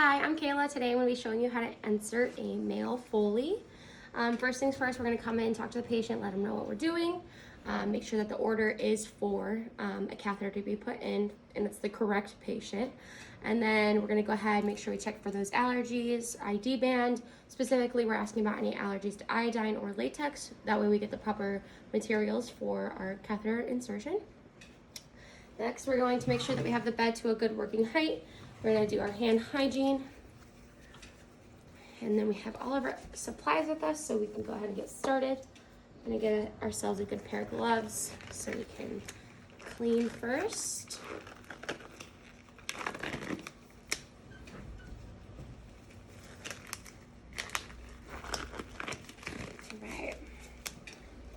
Hi, I'm Kayla. Today I'm going to be showing you how to insert a male Foley. First things first, we're going to come in and talk to the patient, let them know what we're doing, make sure that the order is for a catheter to be put in and it's the correct patient. And then we're going to go ahead and make sure we check for those allergies, ID band. Specifically, we're asking about any allergies to iodine or latex. That way we get the proper materials for our catheter insertion. Next, we're going to make sure that we have the bed to a good working height. We're going to do our hand hygiene. And then we have all of our supplies with us, so we can go ahead and get started. We're going to get ourselves a good pair of gloves so we can clean first. Alright.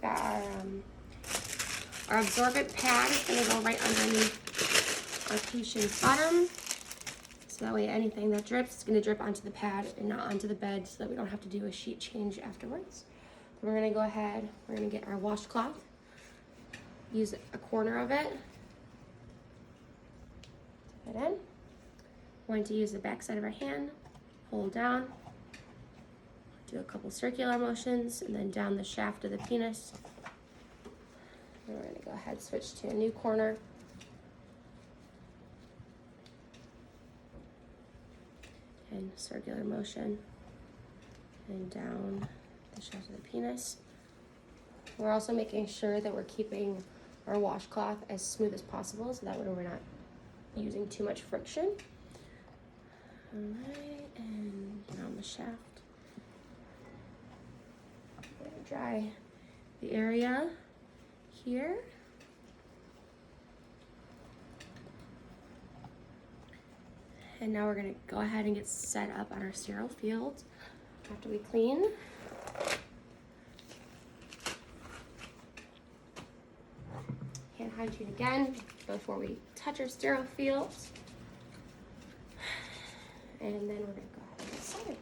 Got our absorbent pad is going to go right underneath our patient's bottom. So that way anything that drips is going to drip onto the pad and not onto the bed, so that we don't have to do a sheet change afterwards. So we're going to go ahead, we're going to get our washcloth, use a corner of it, put it in. We're going to use the back side of our hand, hold down, do a couple circular motions, and then down the shaft of the penis. And we're going to go ahead, switch to a new corner. And circular motion and down the shaft of the penis. We're also making sure that we're keeping our washcloth as smooth as possible, so that way we're not using too much friction. Alright, and down the shaft. We're going to dry the area here. And now we're going to go ahead and get set up on our sterile field after we clean. Hand hygiene again before we touch our sterile field. And then we're going to go ahead and get started.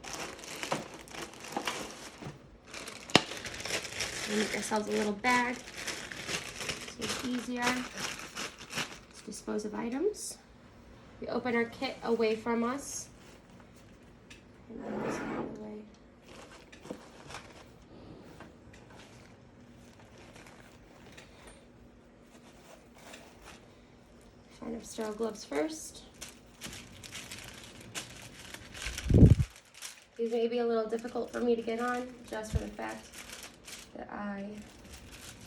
We'll make ourselves a little bag so it's easier to dispose of items. We open our kit away from us. And then this out of the way. Find our sterile gloves first. These may be a little difficult for me to get on, just for the fact that I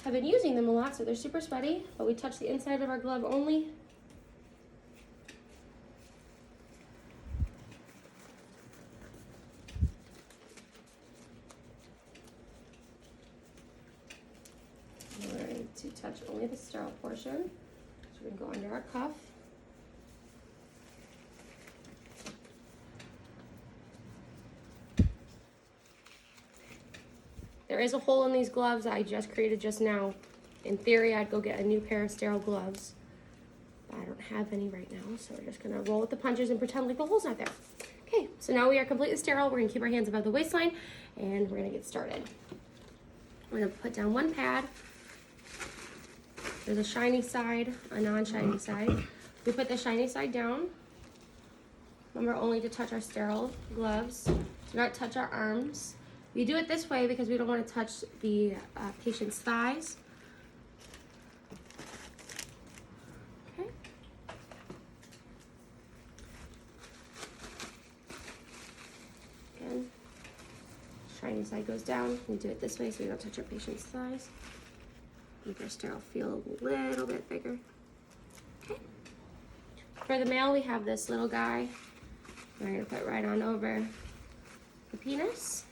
have been using them a lot, so they're super sweaty, but we touch the inside of our glove only. To touch only the sterile portion. So we're going to go under our cuff. There is a hole in these gloves that I just created just now. In theory, I'd go get a new pair of sterile gloves, but I don't have any right now, so we're just going to roll with the punches and pretend like the hole's not there. Okay, so now we are completely sterile. We're going to keep our hands above the waistline, and we're going to get started. We're going to put down one pad. There's a shiny side, a non-shiny side. We put the shiny side down. Remember only to touch our sterile gloves. Do not touch our arms. We do it this way because we don't want to touch the patient's thighs. Okay. Again, shiny side goes down. We do it this way so we don't touch our patient's thighs. Make our sterile field a little bit bigger. Okay. For the male, we have this little guy. We're going to put right on over the penis.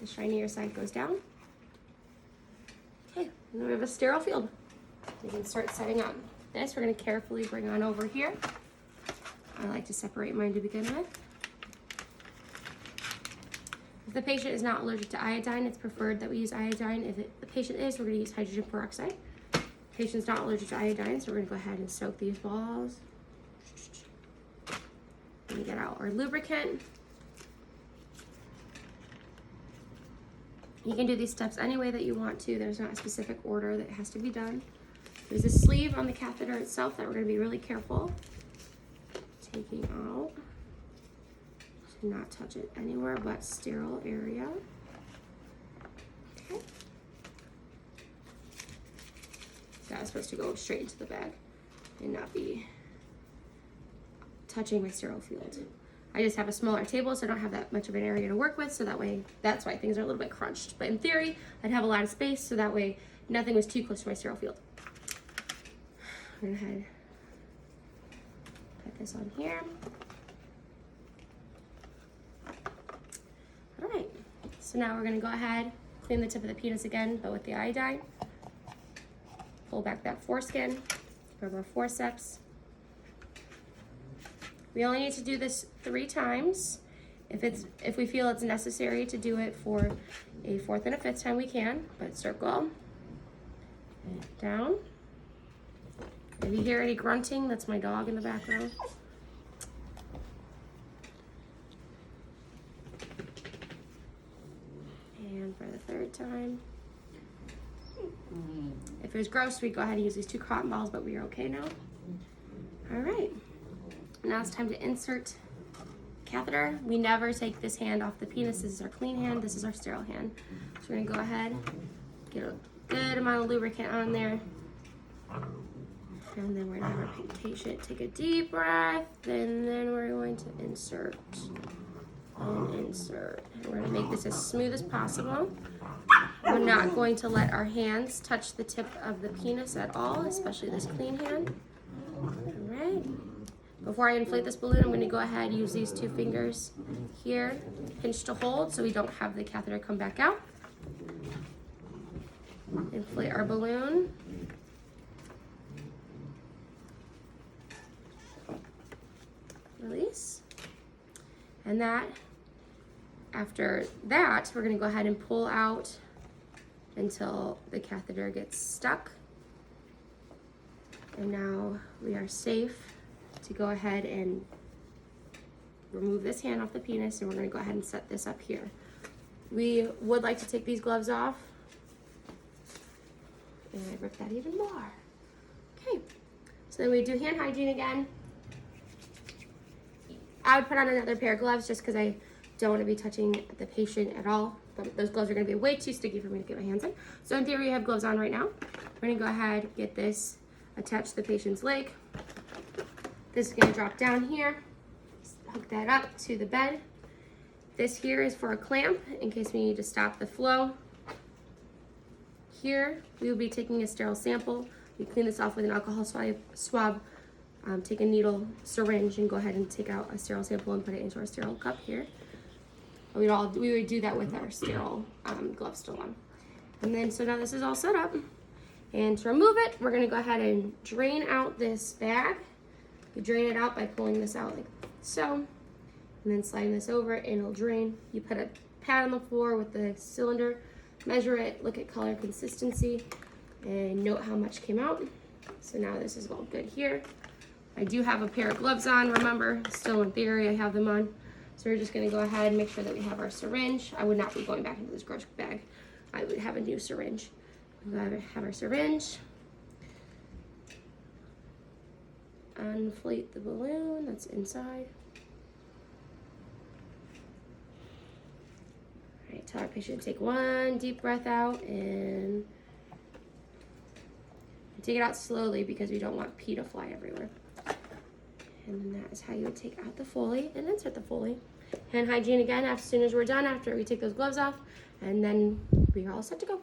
The shinier side goes down. Okay, and then we have a sterile field. We can start setting up this. We're going to carefully bring on over here. I like to separate mine to begin with. If the patient is not allergic to iodine, it's preferred that we use iodine. If the patient is, we're going to use hydrogen peroxide. The patient's not allergic to iodine, so we're going to go ahead and soak these balls. And we get out our lubricant. You can do these steps any way that you want to. There's not a specific order that has to be done. There's a sleeve on the catheter itself that we're going to be really careful taking out to not touch it anywhere but sterile area. Okay. That is supposed to go straight into the bag and not be touching my sterile field. I just have a smaller table, so I don't have that much of an area to work with, so that way, that's why things are a little bit crunched. But in theory, I'd have a lot of space, so that way nothing was too close to my sterile field. I'm gonna go ahead, put this on here. All right, so now we're gonna go ahead, clean the tip of the penis again, but with the iodine. Pull back that foreskin, grab our forceps. We only need to do this 3 times. If we feel it's necessary to do it for a 4th and a 5th time, we can, but circle, down. If you hear any grunting, that's my dog in the background. And for the 3rd time. If it was gross, we'd go ahead and use these 2 cotton balls, but we are okay now. All right, now it's time to insert catheter. We never take this hand off the penis. This is our clean hand, this is our sterile hand. So we're gonna go ahead, get a good amount of lubricant on there. And then we're gonna have our patient take a deep breath, and then we're going to insert and insert. And we're gonna make this as smooth as possible. We're not going to let our hands touch the tip of the penis at all, especially this clean hand. All right. Before I inflate this balloon, I'm gonna go ahead and use these 2 fingers here, pinch to hold so we don't have the catheter come back out. Inflate our balloon. Release. And after that, we're gonna go ahead and pull out until the catheter gets stuck. And now we are safe to go ahead and remove this hand off the penis, and we're gonna go ahead and set this up here. We would like to take these gloves off. And I ripped that even more. Okay, so then we do hand hygiene again. I would put on another pair of gloves just because I don't want to be touching the patient at all. But those gloves are going to be way too sticky for me to get my hands in. So in theory, you have gloves on right now. We're going to go ahead, get this attached to the patient's leg. This is going to drop down here. Hook that up to the bed. This here is for a clamp in case we need to stop the flow. Here, we will be taking a sterile sample. We clean this off with an alcohol swab. Take a needle, syringe, and go ahead and take out a sterile sample and put it into our sterile cup here. We would do that with our sterile gloves still on. And then, so now this is all set up. And to remove it, we're gonna go ahead and drain out this bag. You drain it out by pulling this out like so. And then sliding this over and it'll drain. You put a pad on the floor with the cylinder, measure it, look at color consistency, and note how much came out. So now this is all good here. I do have a pair of gloves on, remember, still in theory I have them on. So we're just gonna go ahead and make sure that we have our syringe. I would not be going back into this gross bag. I would have a new syringe. We'll have our syringe. Inflate the balloon that's inside. All right, tell our patient to take 1 deep breath out and take it out slowly because we don't want pee to fly everywhere. And then that is how you would take out the Foley and insert the Foley. Hand hygiene again as soon as we're done after we take those gloves off, and then we are all set to go.